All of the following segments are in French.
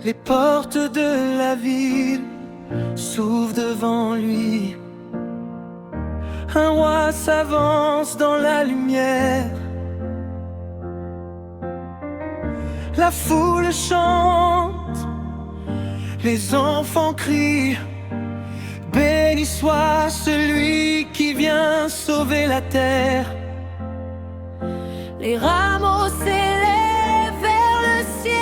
Les portes de la ville s'ouvrent devant lui. Un roi s'avance dans la lumière. La foule chante, les enfants crient. Béni soit celui qui vient sauver la terre. Les rameaux s'élèvent vers le ciel.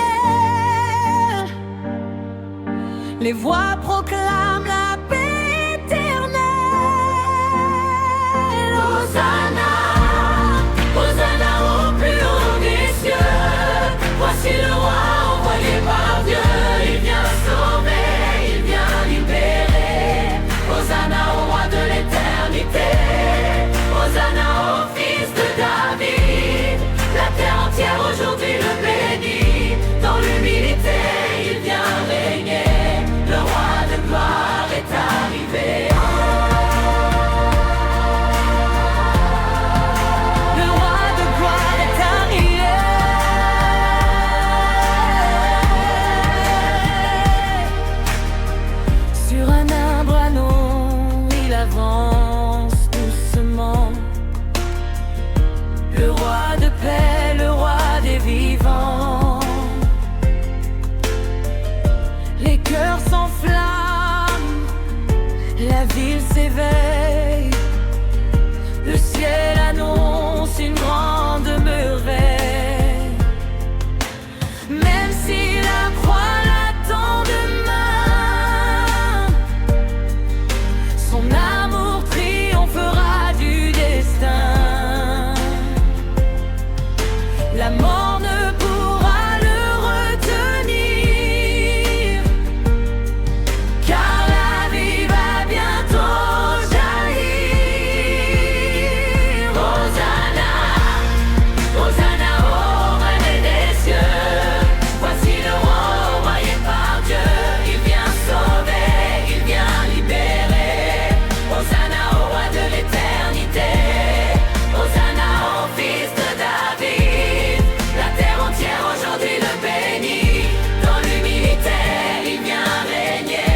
Les voix proclament la paix éternelle. Hosanna, Hosanna au plus haut des cieux. Voici le roi envoyé par Dieu. Il vient sauver, il vient libérer. Hosanna au roi de l'éternité. Hosanna au fils de David. La terre entière aujourd'hui le bénit. Dans l'humilité il vient régner. Le roi de gloire est arrivé. Le roi de gloire est arrivé. Sur un arbre à long, il avance doucement. Le roi de paix, le roi des vivants. Les cœurs s'enflamment, la ville s'éveille. Le ciel annonce une grande merveille. Même si la croix l'attend demain, son amour triomphera du destin. La mort ne pourra le retenir, car la vie va bientôt jaillir. Hosanna, Hosanna au règne des cieux. Voici le roi envoyé par Dieu. Il vient sauver, il vient libérer. Hosanna au roi de l'éternité. Hosanna au fils de David. La terre entière aujourd'hui le bénit. Dans l'humilité il vient régner.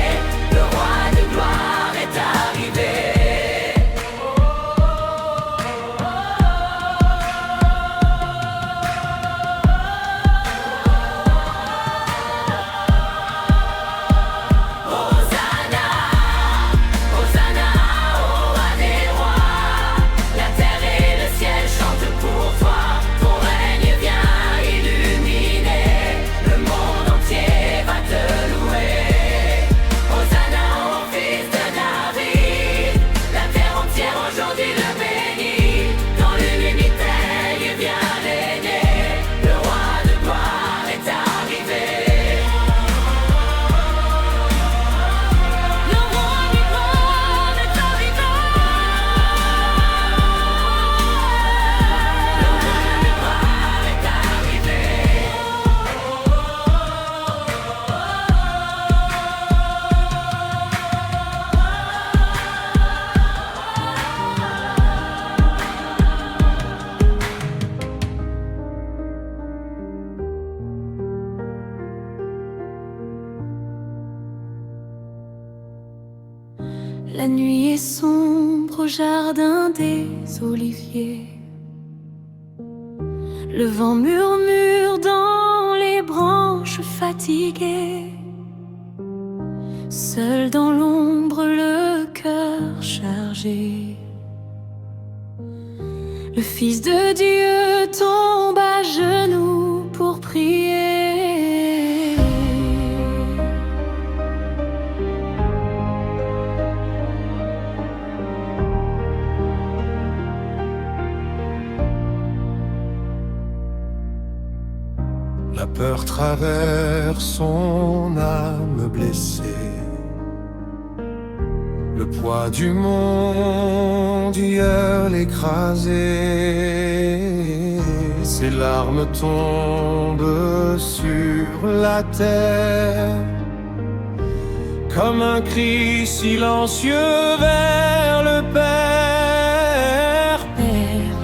Le roi de gloire est arrivé. Hosanna, Hosanna au roi des rois. La terre et le ciel chantent pour toi. Ton règne vient illuminer. Le monde entier va te louer. Hosanna au fils de David. La terre entière aujourd'hui le bénit. Dans l'humilité il vient régner. Le roi de gloire est arrivé. Le roi de gloire est arrivé. Le roi de gloire est arrivé. La nuit est sombre au jardin des oliviers. Le vent murmure dans les branches fatiguées. Seul dans l'ombre le cœur chargé, le Fils de Dieu tombe à genoux pour prier. La peur traverse son âme blessée. Le poids du monde hier l'écrasé. Ses larmes tombent sur la terre comme un cri silencieux vers le Père. Père,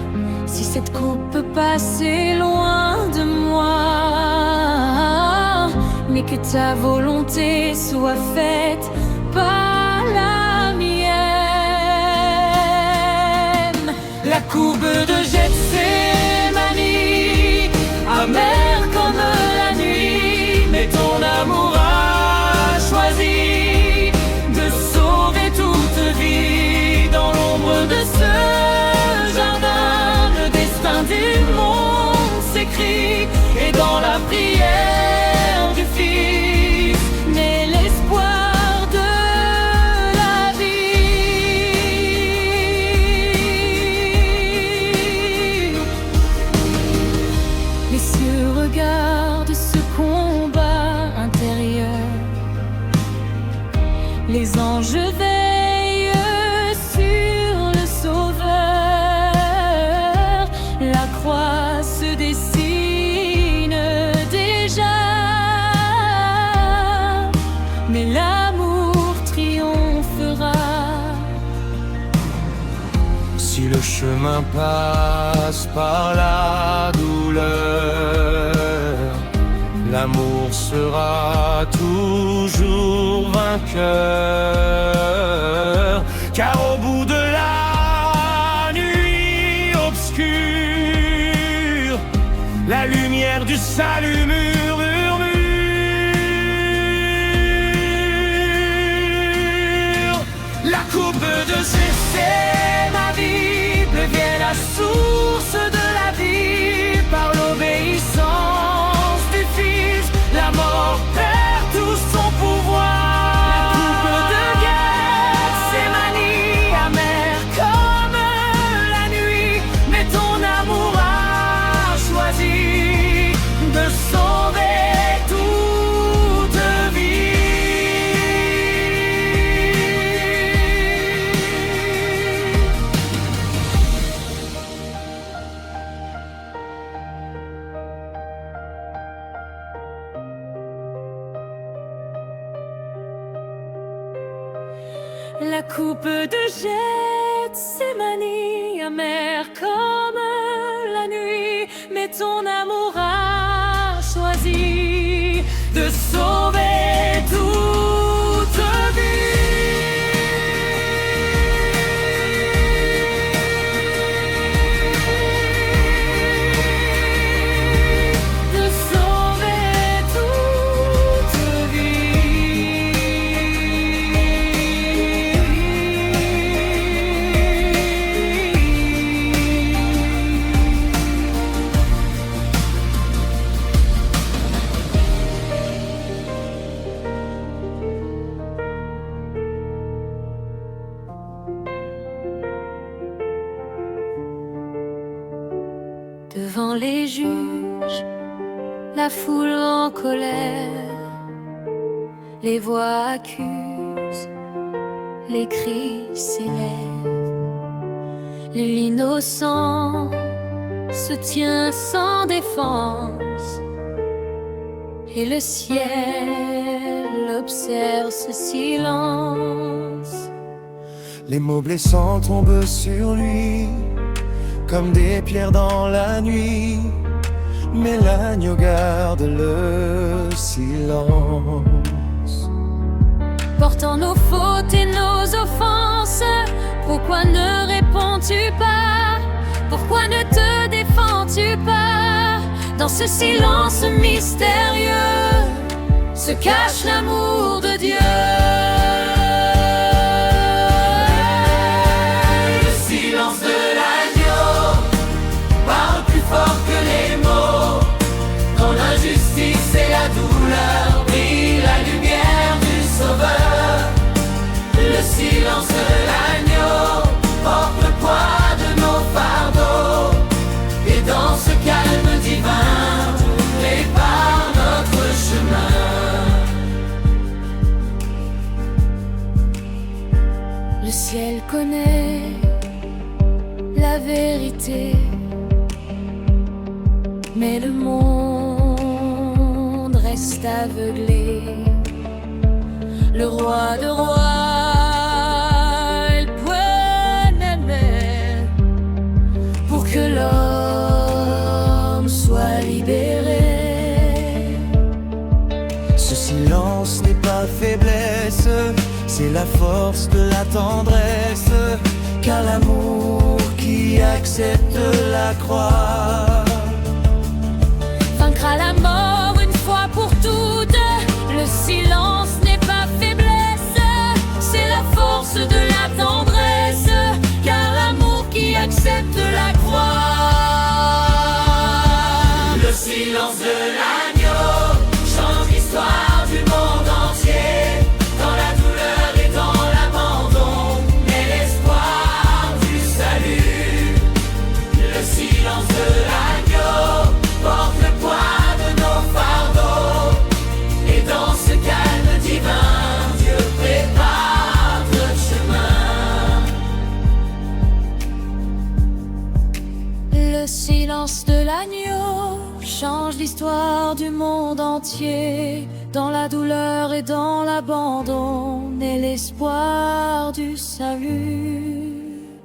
si cette coupe peut passer loin de moi, mais que ta volonté soit faite, pas la mienne. La coupe de Gethsémani, amère comme la nuit, mais ton amour a choisi de sauver toute vie. Dans l'ombre de ce jardin, le destin du monde s'écrit, et dans la prière du Fils naît l'espoir de la vie. Les cieux regardent ce combat intérieur, les anges veillent sur le Sauveur. La croix se dessine déjà, mais l'amour triomphera. Si le chemin passe par la douleur, l'amour sera toujours vainqueur. Car au bout de la nuit obscure, la lumière du salut murmure. La coupe de Gethsémani devient la source de la vie. Par l'obéissance du Fils, la mort perd tout son pouvoir. La coupe de Gethsémani, amère comme la nuit, mais ton amour a choisi de sauver toute vie. La coupe de Gethsémani, amère comme la nuit, mais ton amour a choisi de sauver toute vie. De sauver toute Devant les juges, la foule en colère, les voix accusent, les cris s'élèvent. L'innocent se tient sans défense, et le ciel observe ce silence. Les mots blessants tombent sur lui comme des pierres dans la nuit, mais l'agneau garde le silence. Portant nos fautes et nos offenses, pourquoi ne réponds-tu pas? Pourquoi ne te défends-tu pas? Dans ce silence mystérieux se cache l'amour de Dieu. Le silence de l'agneau parle plus fort que les mots. Dans l'injustice et la douleur brille la lumière du Sauveur. Le silence de l'agneau porte le poids de nos fardeaux, et dans ce calme divin prépare notre chemin. Le ciel connaît la vérité, mais le monde reste aveuglé. Le roi de rois est le point même pour que l'homme soit libéré. Ce silence n'est pas faiblesse, c'est la force de la tendresse, car l'amour qui accepte la croix vaincra la mort une fois pour toutes. Le silence n'est pas faiblesse, c'est la force de la tendresse, car l'amour qui accepte la croix. Le silence de l'agneau change l'histoire du monde entier. Dans la douleur et dans l'abandon naît l'espoir du salut. Le silence de l'agneau porte le poids de nos fardeaux. Et dans ce calme divin, Dieu prépare notre chemin. Le silence de l'agneau change l'histoire du monde entier. Dans la douleur et dans l'abandon naît l'espoir du salut.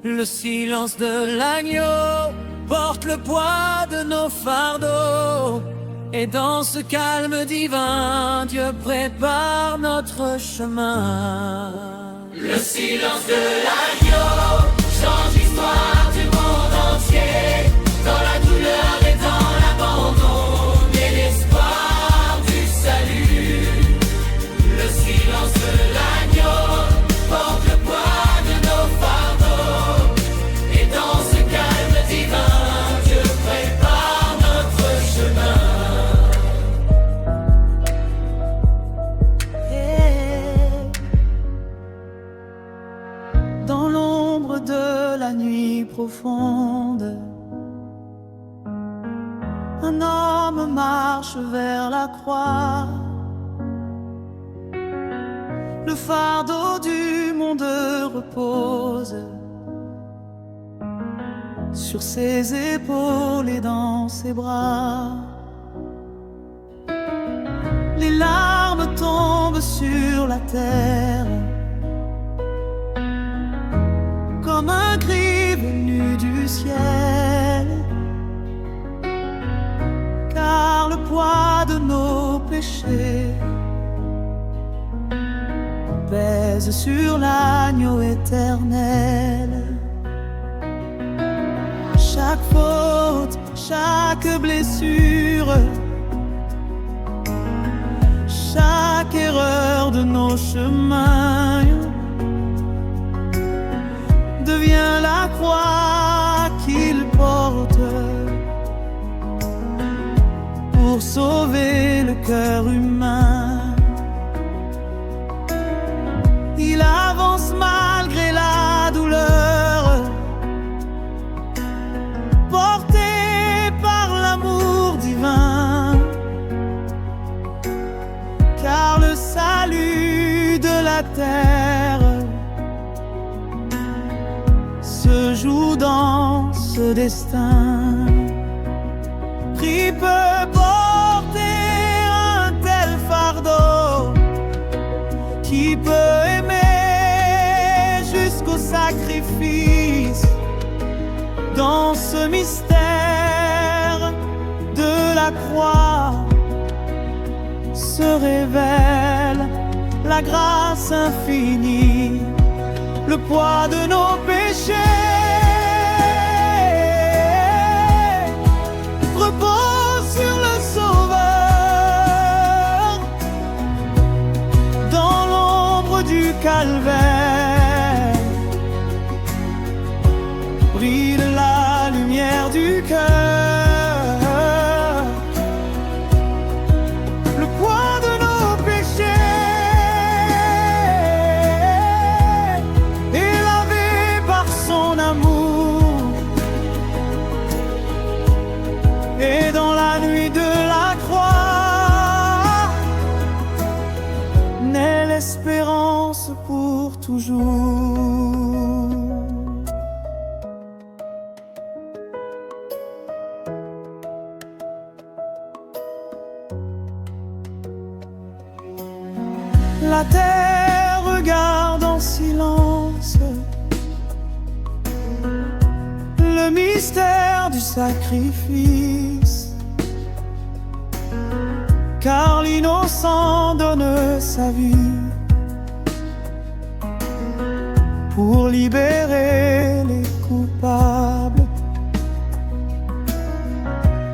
Le silence de l'agneau porte le poids de nos fardeaux. Et dans ce calme divin, Dieu prépare notre chemin. Le silence de l'agneau change l'histoire du monde entier. Dans la douleur et dans l'abandon naît l'espoir du salut. Le silence de l'agneau porte le poids de nos fardeaux. Et dans ce calme divin, Dieu prépare notre chemin. Dans l'ombre de la nuit profonde, un homme marche vers la croix. Le fardeau du monde repose sur ses épaules et dans ses bras. Les larmes tombent sur la terre comme un cri venu du ciel, car le poids de nos péchés pèse sur l'agneau éternel. Chaque faute, chaque blessure, chaque erreur de nos chemins devient la croix qu'il porte pour sauver le cœur humain. Il avance malgré la douleur, porté par l'amour divin, car le salut de la terre se joue dans ce destin. Qui peut porter un tel fardeau? Qui peut aimer jusqu'au sacrifice? Dans ce mystère de la croix se révèle la grâce infinie, le poids de nos péchés repose sur le Sauveur. Dans l'ombre du calvaire brille la lumière du cœur. Le poids de nos péchés est lavé par son amour. Et dans la nuit de la croix naît l'espérance pour toujours. La terre regarde en silence le mystère du sacrifice, car l'innocent donne sa vie pour libérer les coupables.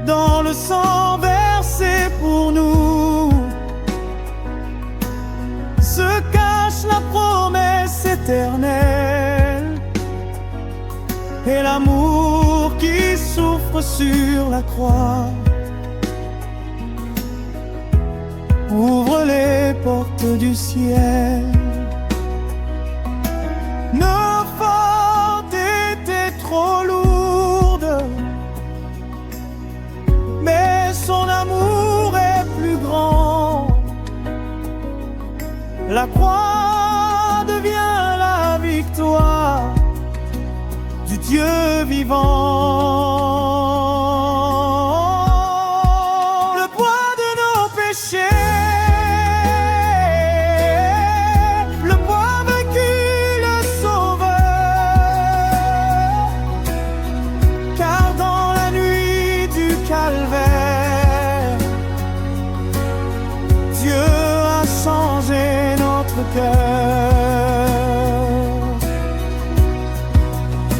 Dans le sang versé pour nous se cache la promesse éternelle et l'amour qui souffre sur la croix ouvre les portes du ciel. Nos fautes étaient trop lourdes, mais son amour est plus grand. La croix devient la victoire du Dieu vivant. Le poids de nos péchés, le poids vaincu, le sauveur. Car dans la nuit du calvaire, Dieu a changé notre cœur.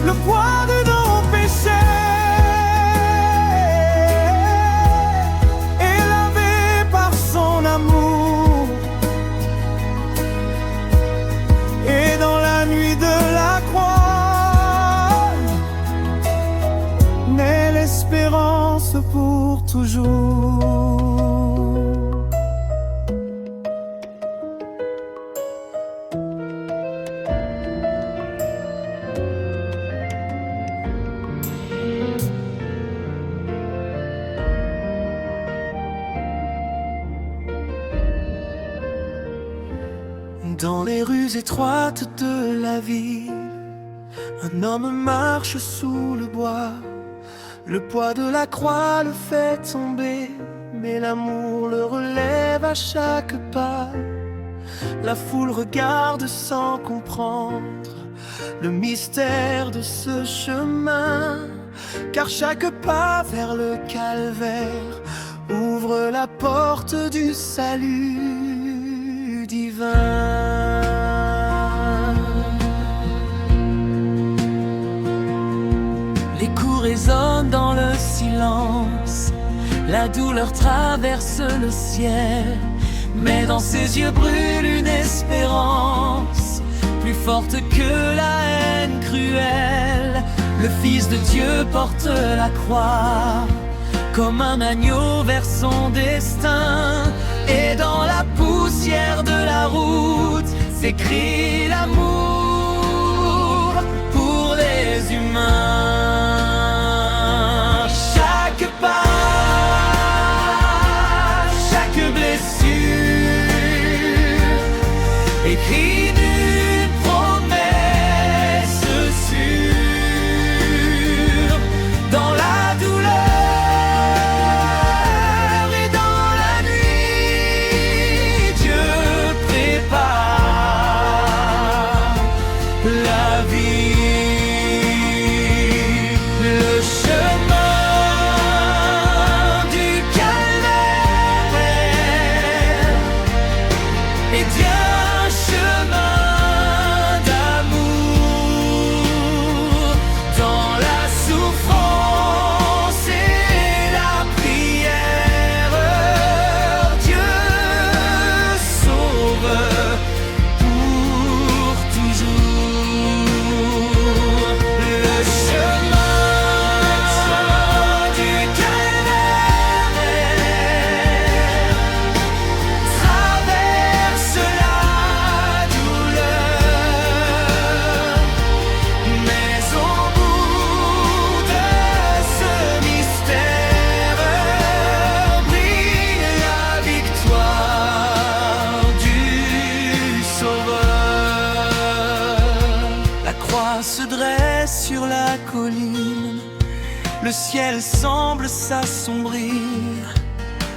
Le poids de nos péchés est lavé par son amour. Et dans la nuit de la croix naît l'espérance pour toujours. Dans les rues étroites de la ville, un homme marche sous le bois. Le poids de la croix le fait tomber, mais l'amour le relève à chaque pas. La foule regarde sans comprendre le mystère de ce chemin, car chaque pas vers le calvaire ouvre la porte du salut divin. Les coups résonnent dans le silence, la douleur traverse le ciel, mais dans ses yeux brûle une espérance plus forte que la haine cruelle. Le Fils de Dieu porte la croix comme un agneau vers son destin, et dans la poussière de la route s'écrit l'amour pour les humains. Chaque pas, chaque blessure écrit d'une promesse sûre. Dans la douleur et dans la nuit, Dieu prépare la vie, le chemin du calvaire est bien un chemin d'amour. Dans la souffrance et la prière, Dieu sauve pour toujours. Le chemin du calvaire traverse la douleur, mais au bout de ce mystère brille la victoire du Sauveur. La croix se dresse sur la colline, le ciel semble s'assombrir,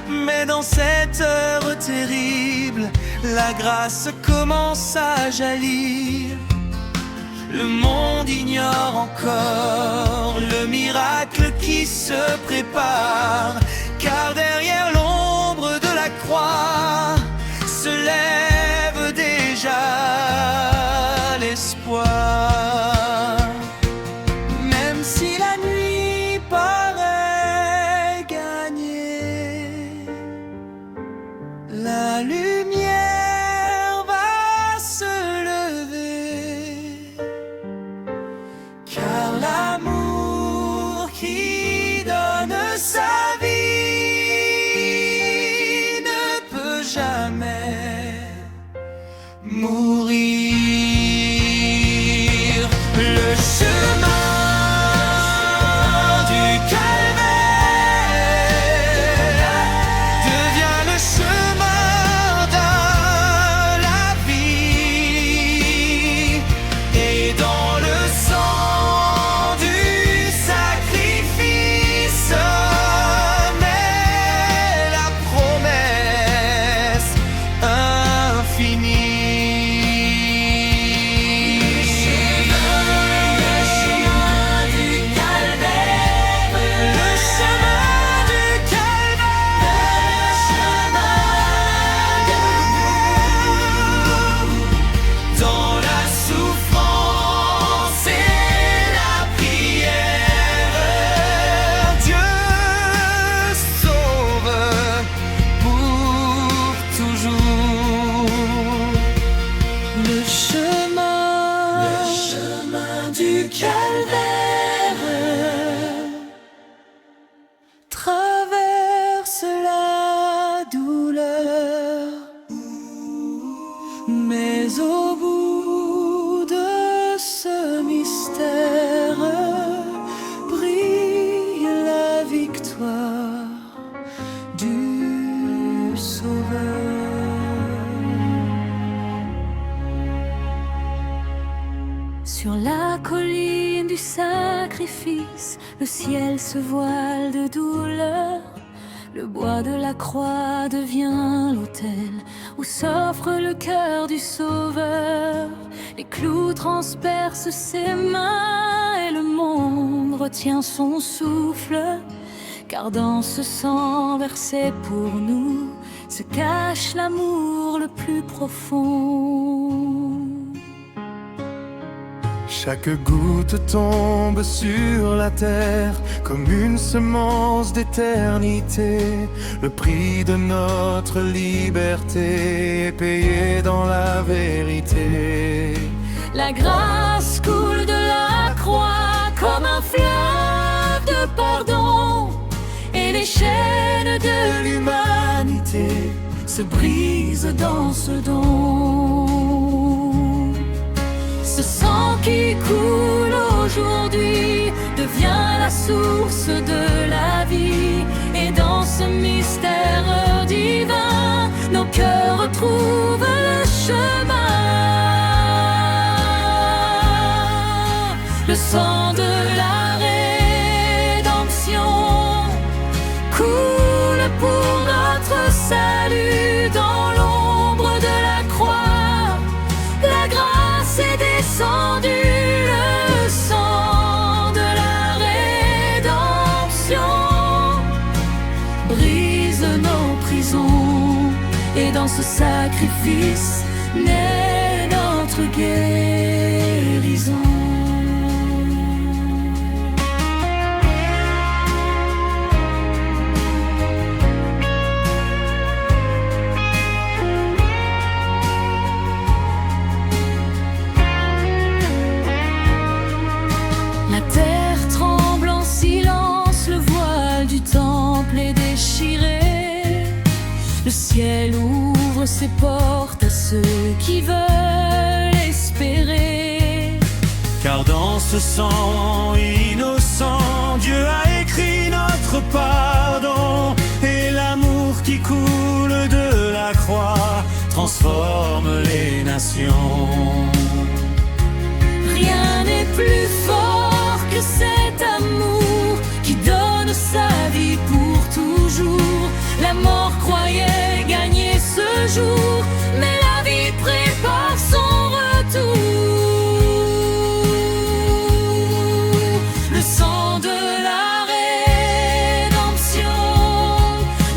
mais dans cette heure terrible, la grâce commence à jaillir. Le monde ignore encore le miracle qui se prépare, car derrière l'ombre de la croix mourir. Le chemin du calvaire devient le chemin de la vie, et dans le sang du sacrifice naît la promesse infinie. Traverse la douleur, mais au bout de ce mystère brille la victoire du Sauveur. Sur la colline du sacrifice, le ciel se voile de douleur. Le bois de la croix devient l'autel où s'offre le cœur du Sauveur. Les clous transpercent ses mains et le monde retient son souffle. Car dans ce sang versé pour nous se cache l'amour le plus profond. Chaque goutte tombe sur la terre comme une semence d'éternité. Le prix de notre liberté est payé dans la vérité. La grâce coule de la croix comme un fleuve de pardon, et les chaînes de l'humanité se brisent dans ce don. Ce sang qui coule aujourd'hui devient la source de la vie, et dans ce mystère divin, nos cœurs retrouvent le chemin. Le sang de la rédemption coule pour notre salut dans l'ombre de la croix. La grâce est descendue, le sang de la rédemption brise nos prisons, et dans ce sacrifice naît notre guérison. La terre tremble en silence, le voile du temple est déchiré. Le ciel ouvre ses portes à ceux qui veulent espérer. Car dans ce sang innocent, Dieu a écrit notre pardon, et l'amour qui coule de la croix transforme les nations. Rien n'est plus fort que cet amour qui donne sa vie pour toujours. La mort croyait gagner ce jour, mais la vie prépare son retour. Le sang de la rédemption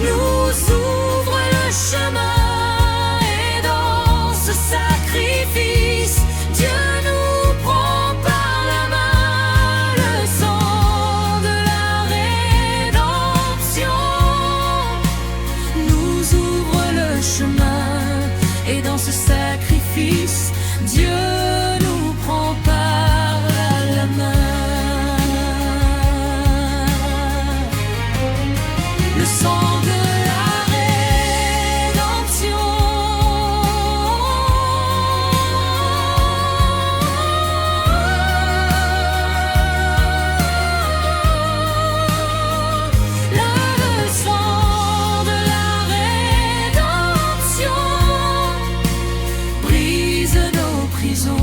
nous ouvre le chemin, et dans ce sacrifice, Dieu nous prend par la main. Le sang de la rédemption nous ouvre le chemin, et dans ce sacrifice, Dieu nous prend par la main. Le sang de la rédemption prison.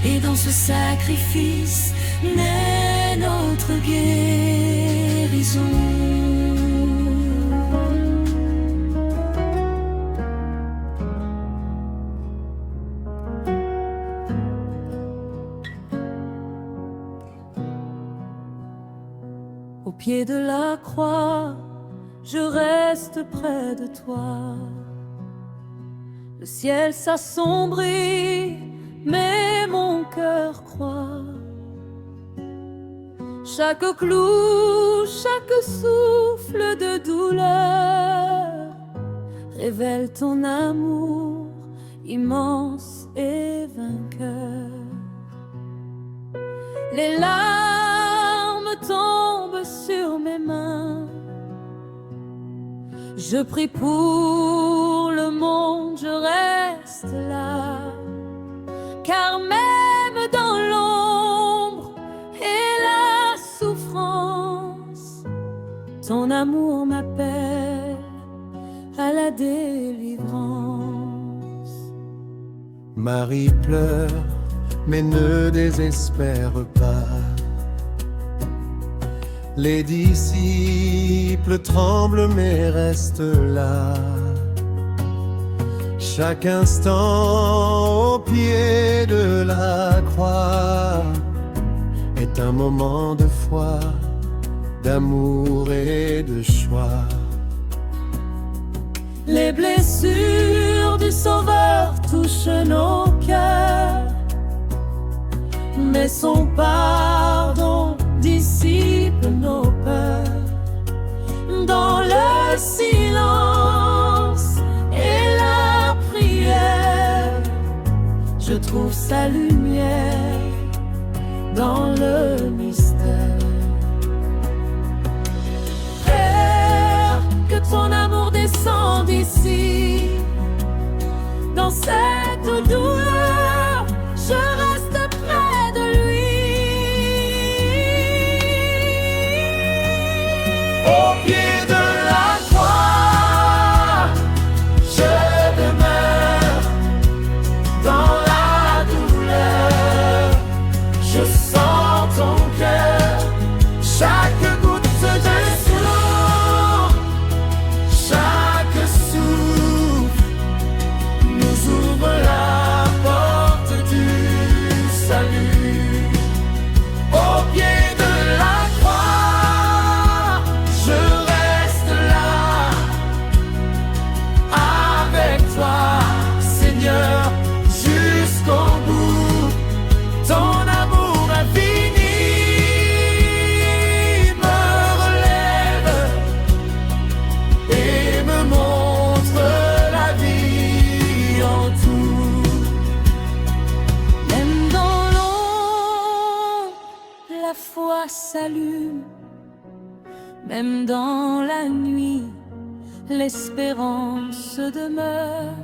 Et dans ce sacrifice naît notre guérison. Au pied de la croix, je reste près de toi. Le ciel s'assombrit, mais mon cœur croit. Chaque clou, chaque souffle de douleur révèle ton amour immense et vainqueur. Les larmes tombent sur mes mains. Je prie pour le monde, je reste là. Car même dans l'ombre et la souffrance, ton amour m'appelle à la délivrance. Marie pleure, mais ne désespère pas. Les disciples tremblent, mais restent là. Chaque instant au pied de la croix est un moment de foi, d'amour et de choix. Les blessures du Sauveur touchent nos cœurs, mais son pardon dissipe nos peurs. Dans le silence et la prière, je trouve sa lumière dans le mystère. Frère, que ton amour descende ici. Dans cette douleur, je reste près de lui. Au pied de la croix, je demeure dans la douleur. Je sens ton cœur, chaque goutte de sang, chaque souffle nous ouvre la porte du salut. Au pied de la croix, je reste là avec toi, Seigneur, jusqu'au bout. Ton amour infini me relève et me montre la vie en tout. Même dans l'ombre, la foi s'allume. Même dans la nuit, l'espérance demeure.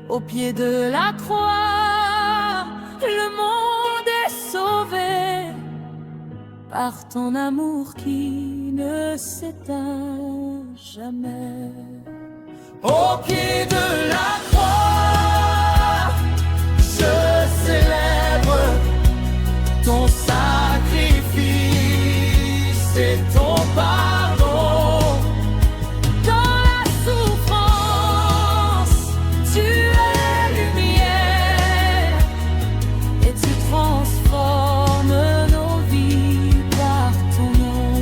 Au pied de la croix, le monde est sauvé par ton amour qui ne s'éteint jamais. Au pied de la croix, je célèbre ton sacrifice et ton pardon. Dans la souffrance, tu es lumière et tu transformes nos vies par ton nom.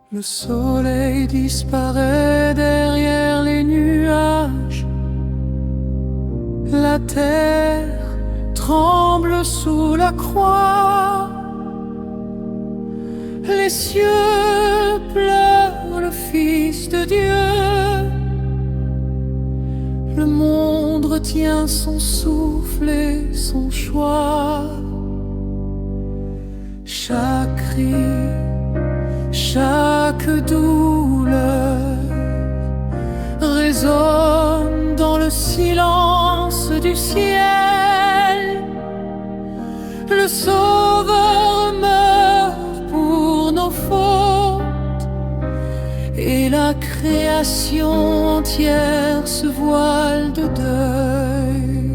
Le soleil disparaît derrière les nuages. La terre tremble sous la croix. Les cieux pleurent le Fils de Dieu. Le monde retient son souffle et son choix. Chaque cri, chaque douleur et la création entière se voile de deuil.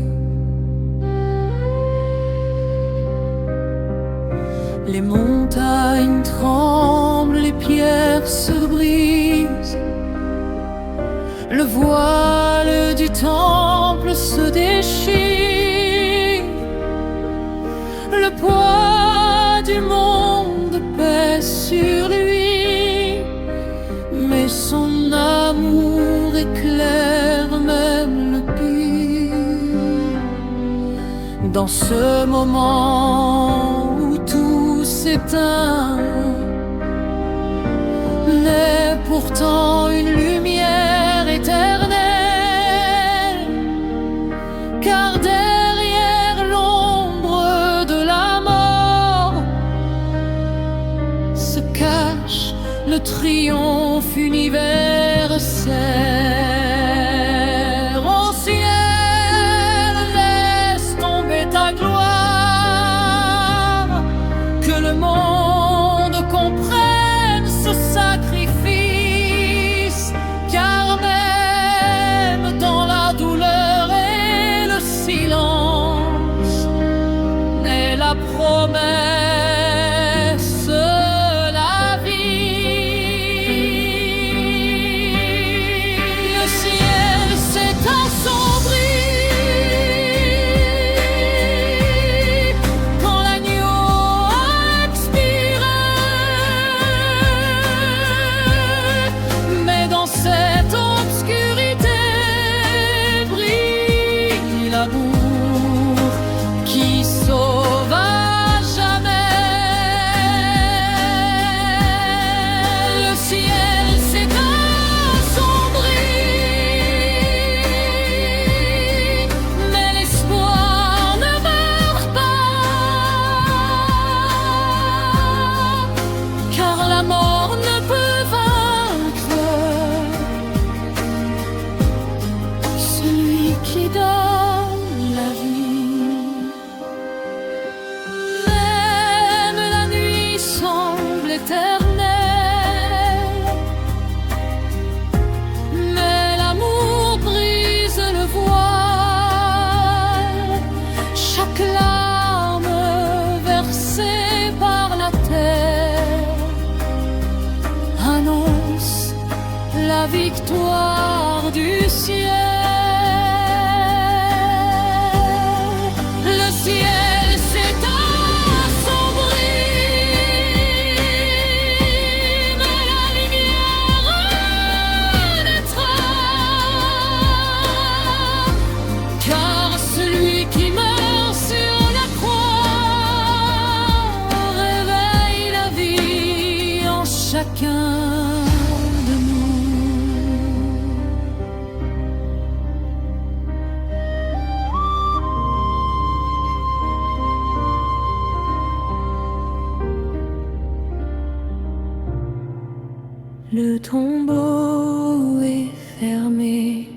Les montagnes tremblent, les pierres se brisent, le voile du temple se déchire, le poids du monde pèse sur lui, mais son amour éclaire même le pire. Dans ce moment où tout s'éteint, naît pourtant une lumière éternelle, car derrière l'ombre de la mort se cache le triomphe universel. Au ciel, laisse tomber ta gloire, que le monde comprenne ce sacrifice, car même dans la douleur et le silence naît la promesse, la vie. Le ciel s'est assombri quand l'agneau a expiré, mais dans cette obscurité brille l'amour qui sauve à jamais. Le ciel s'est assombri, mais l'espoir ne meurt pas, car la mort ne peut vaincre celui qui donne la vie. Même la nuit semble éternelle, mais l'amour brise le voile. Chaque larme versée par la terre annonce la victoire du ciel. Le ciel s'est assombri, mais la lumière renaîtra, car celui qui meurt sur la croix réveille la vie en chacun de nous. Le tombeau est fermé,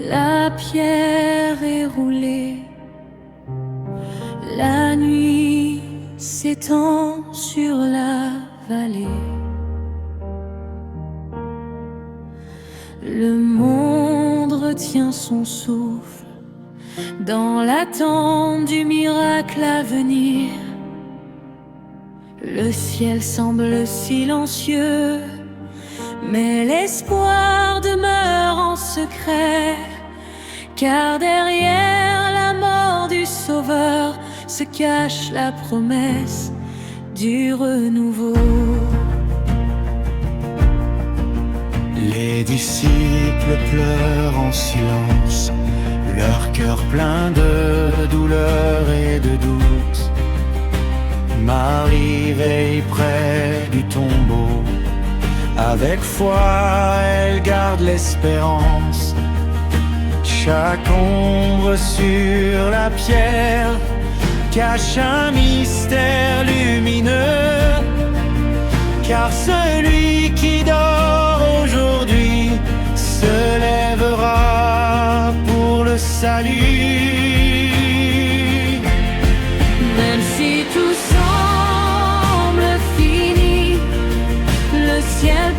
la pierre est roulée, la nuit s'étend sur la vallée. Le monde retient son souffle dans l'attente du miracle à venir. Le ciel semble silencieux, mais l'espoir demeure en secret, car derrière la mort du Sauveur se cache la promesse du renouveau. Les disciples pleurent en silence, leur cœur plein de douleur et de doute. Marie veille près du tombeau, avec foi elle garde l'espérance. Chaque ombre sur la pierre cache un mystère lumineux, car celui qui dort aujourd'hui se lèvera pour le salut. Même si tout semble fini, le ciel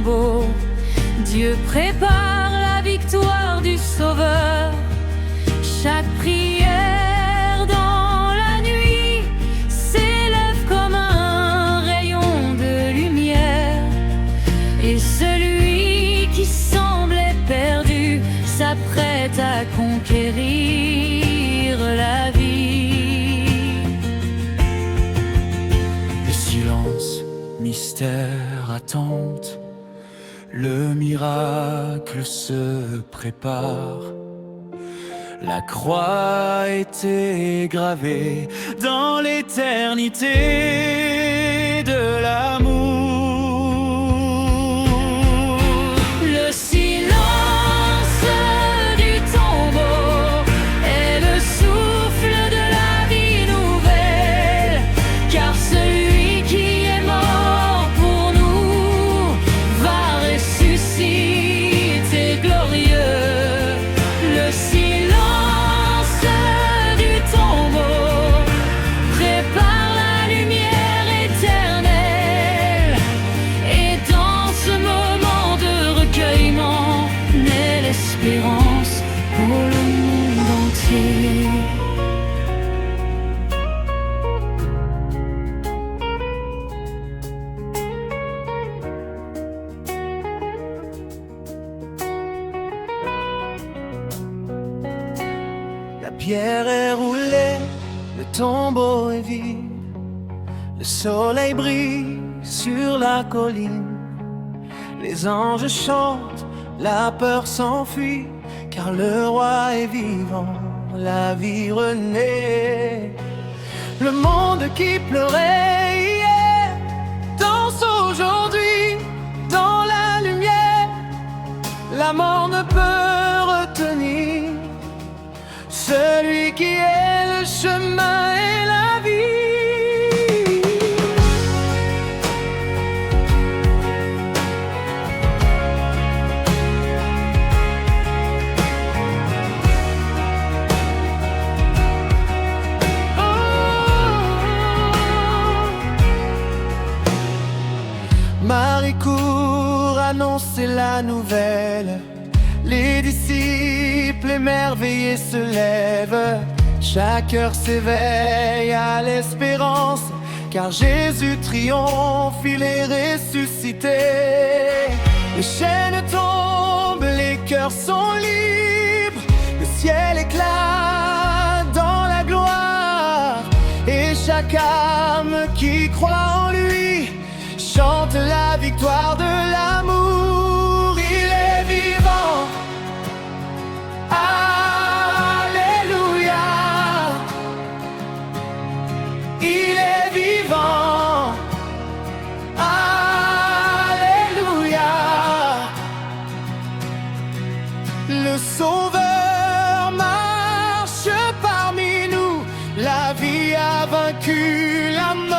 tombeau. Dieu prépare la victoire du Sauveur. Chaque prière dans la nuit s'élève comme un rayon de lumière. Et celui qui semblait perdu s'apprête à conquérir la vie. Le silence, mystère, attente, le miracle se prépare. La croix a été gravée dans l'éternité de l'amour. Le silence du tombeau est le souffle de la vie nouvelle, car celui qui est mort pour nous va ressusciter glorieux. Le silence du tombeau prépare la lumière éternelle, et dans ce moment de recueillement naît l'espérance pour le monde entier. La pierre est roulée, le tombeau est vide. Le soleil brille sur la colline. Les anges chantent, la peur s'enfuit, car le roi est vivant, la vie renaît. Le monde qui pleurait hier danse aujourd'hui dans la lumière. La mort ne peut retenir celui qui est le chemin et la vie. Marie court annoncer la nouvelle. Les disciples émerveillés se lèvent. Chaque heure s'éveille à l'espérance, car Jésus triomphe, il est ressuscité. Les chaînes tombent, les cœurs sont libres. Le ciel éclate dans la gloire, et chaque âme qui croit en lui chante la victoire de l'amour. Il est vivant. Alléluia. Il est vivant. Alléluia. Le Sauveur marche parmi nous. La vie a vaincu la mort.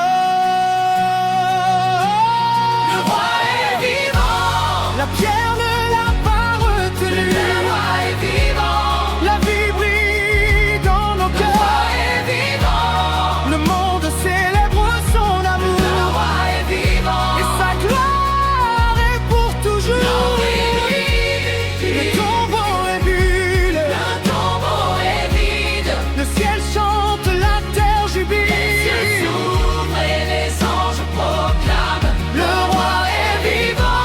La pierre ne l'a pas retenu. Le roi est vivant. La vie brille dans nos cœurs. Le roi est vivant. Le monde célèbre son amour. Le roi est vivant. Et sa gloire est pour toujours. Le tombeau est vide. Le tombeau est vide. Le ciel chante, la terre jubile. Les cieux s'ouvrent et les anges proclament. Le roi est vivant.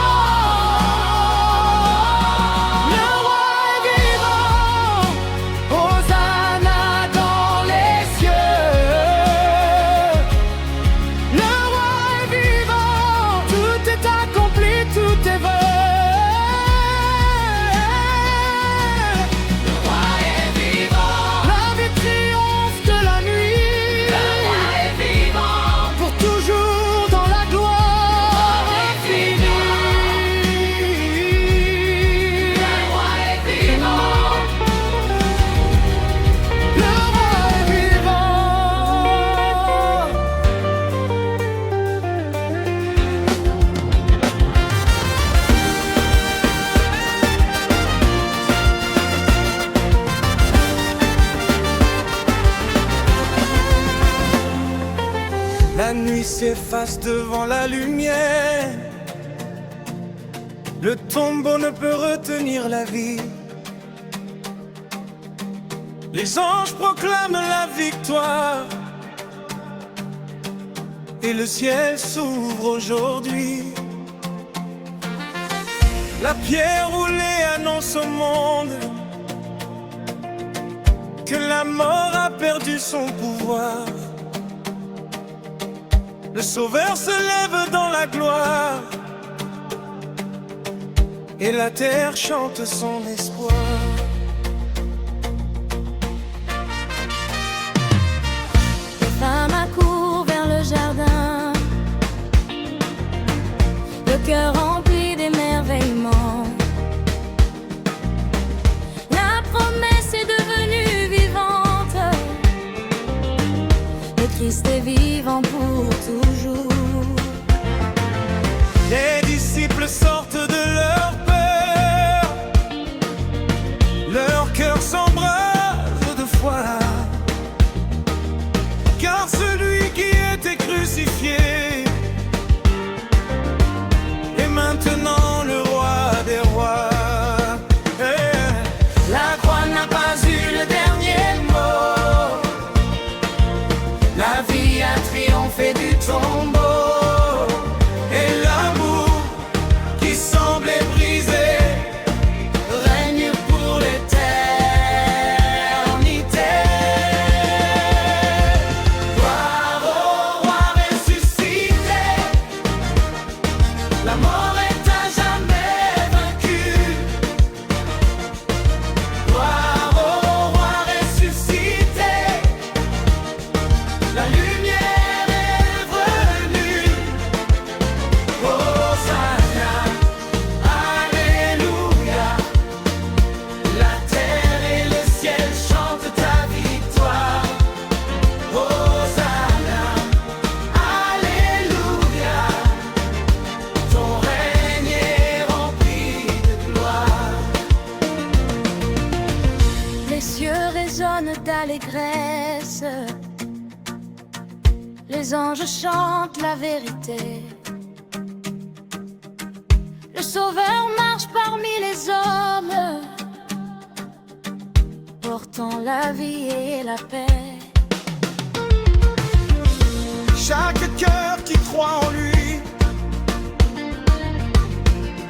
La nuit s'efface devant la lumière. Le tombeau ne peut retenir la vie. Les anges proclament la victoire et le ciel s'ouvre aujourd'hui. La pierre roulée annonce au monde que la mort a perdu son pouvoir. Le Sauveur se lève dans la gloire et la terre chante son espoir. Les femmes accourent vers le jardin, le cœur rempli d'émerveillement. La promesse est devenue vivante, le Christ est vivant pour toujours. Les disciples sortent de leur peur, leur cœur s'embrase de foi, car celui qui était crucifié est maintenant le roi des rois. La croix n'a pas eu le dernier mot, la vie a triomphé du tombeau. D'allégresse, les anges chantent la vérité. Le Sauveur marche parmi les hommes, portant la vie et la paix. Chaque cœur qui croit en lui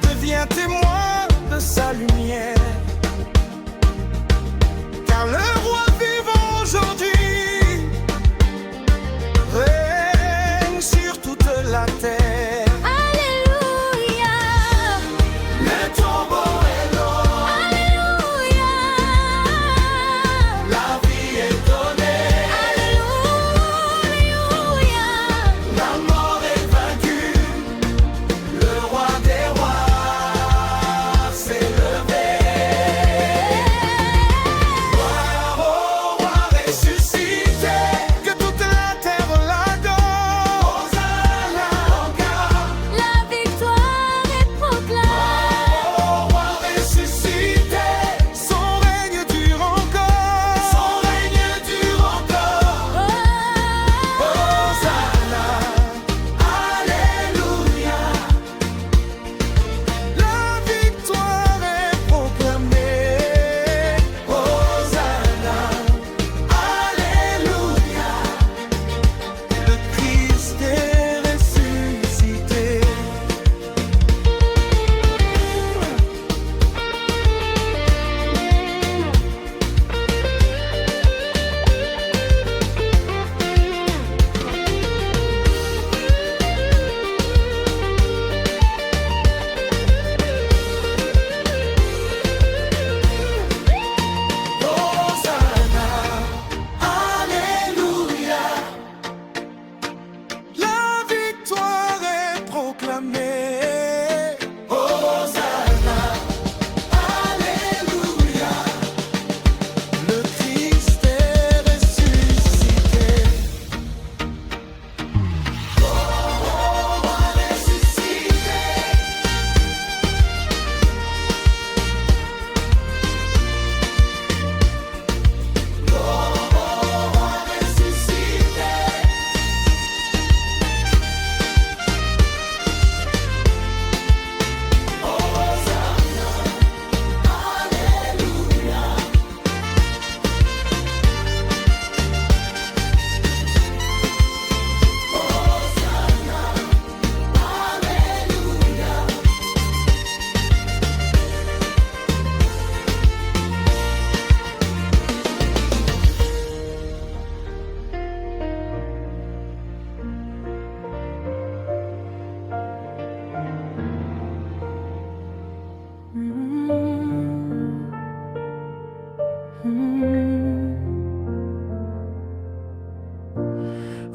devient témoin de sa lumière, car le roi vivant aujourd'hui règne sur toute la terre. Alléluia, Le tombeau est loin, Alléluia, la vie est donnée, Alléluia, la mort est vaincue, le roi des rois s'est levé.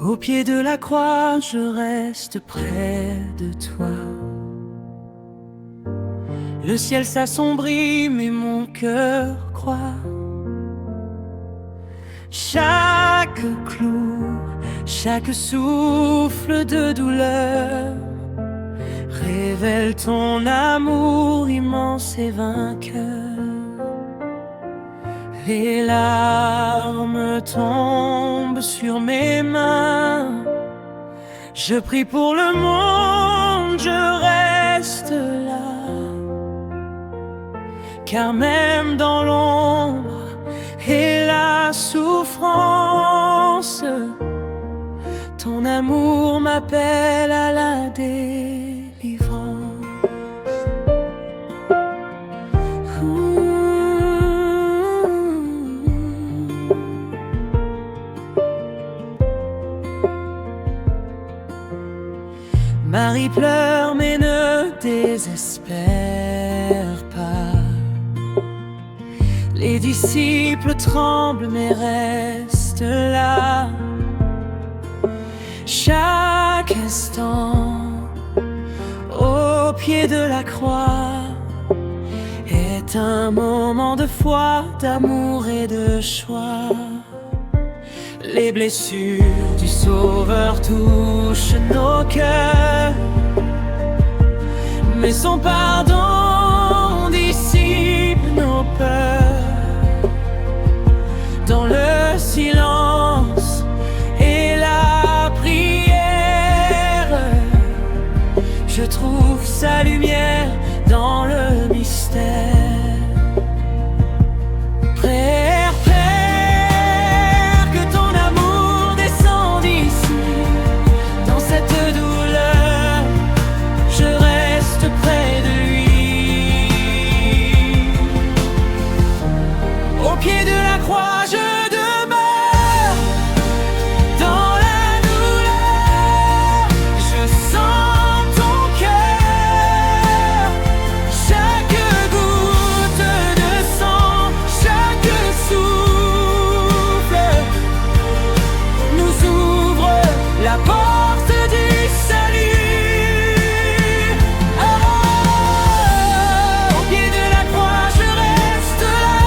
Au pied de la croix, je reste près de toi. Le ciel s'assombrit, mais mon cœur croit. Chaque clou, chaque souffle de douleur révèle ton amour immense et vainqueur. Les larmes tombent sur mes mains. Je prie pour le monde, je reste là. Car même dans l'ombre et la souffrance, ton amour m'appelle à la délivrance. Marie pleure mais ne désespère pas. Les disciples tremblent mais restent là. Chaque instant au pied de la croix est un moment de foi, d'amour et de choix. Les blessures du Sauveur touchent nos cœurs, mais son pardon dissipe nos peurs. Dans le silence et la prière, je trouve sa lumière dans le mystère. Père, Père, que ton amour descende ici. Dans cette douleur, je reste près de lui. Au pied de la croix, je demeure. Dans la douleur, je sens ton cœur. Chaque goutte de sang, chaque souffle nous ouvre la porte du salut. Au pied de la croix, je reste là.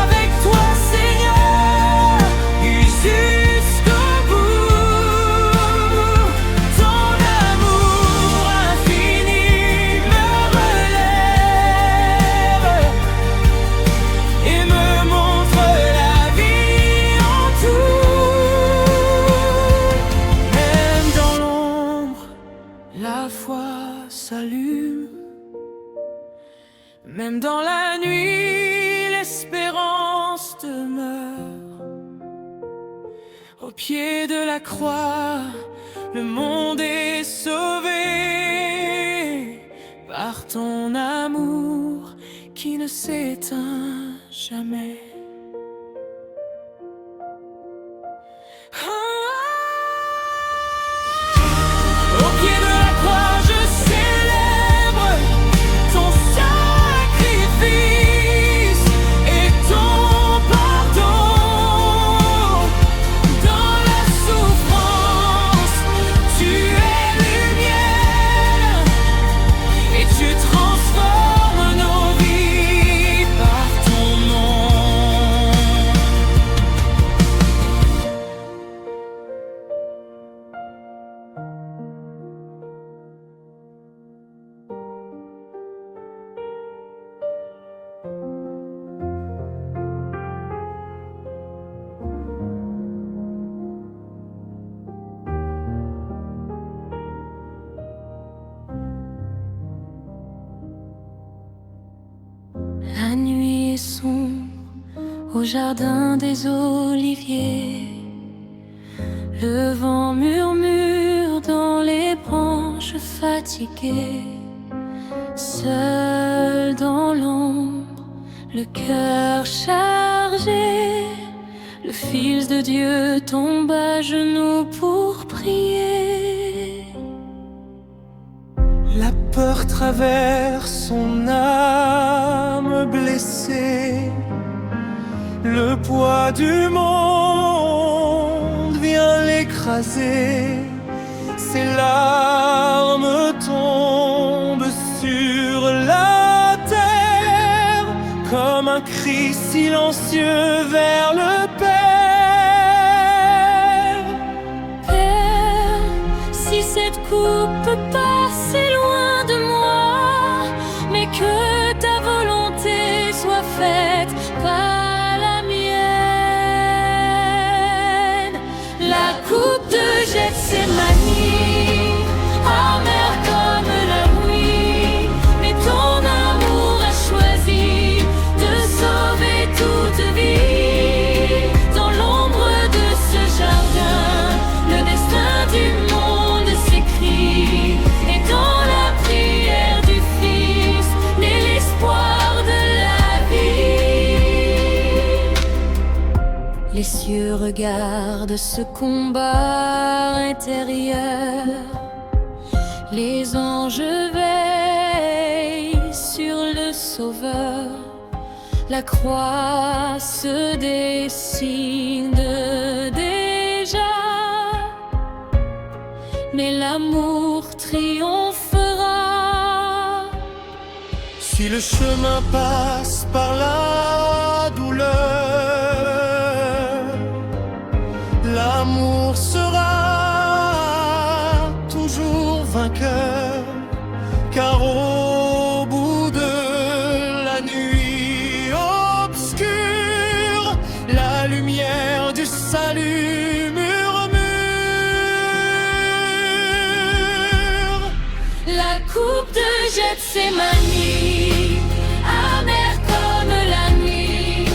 Avec toi, Seigneur, jusqu'au bout. Ton amour infini me relève et me montre la vie en tout. Même dans l'ombre, la foi s'allume. Même dans la nuit, l'espérance demeure. Au pied de la croix, le monde est sauvé par ton amour qui ne s'éteint jamais. Au pied de la croix, je célèbre ton sacrifice et ton pardon. Dans la souffrance, tu es lumière et tu transformes nos vies par ton nom. La nuit est sombre au jardin des oliviers. Le vent murmure dans les branches fatiguées. Seul dans l'ombre, le cœur chargé, le Fils de Dieu tombe à genoux pour prier. La peur traverse son âme blessée. Le poids du monde écrasé, ses larmes tombent sur la terre comme un cri silencieux vers le Père. Père, si cette coupe peut passer loin de moi, mais que ta volonté soit faite, pas la mienne. La coupe de Gethsémani, amère comme la nuit, mais ton amour a choisi de sauver toute vie. Dans l'ombre de ce jardin, le destin du monde s'écrit, et dans la prière du Fils naît l'espoir de la vie. Les cieux regardent ce combat intérieur, les anges veillent sur le Sauveur. La croix se dessine déjà, mais l'amour triomphera. Si le chemin passe par la douleur, l'amour sera toujours vainqueur, car au bout de la nuit obscure, la lumière du salut murmure. La coupe de Gethsémani, amère comme la nuit,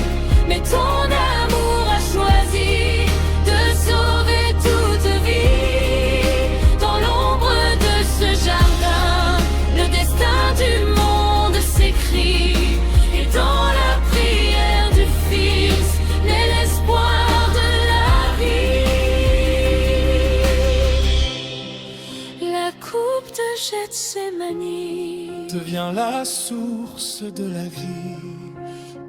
mais ton amour a choisi de sauver toute vie. Dans l'ombre de ce jardin, le destin du monde s'écrit, et dans la prière du Fils naît l'espoir de la vie. La coupe de Gethsémani devient la source de la vie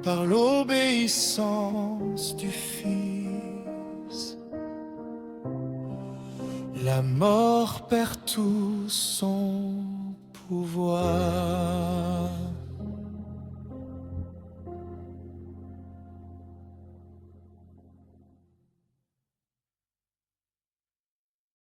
par l'obéissance du Fils. La mort perd tout son pouvoir.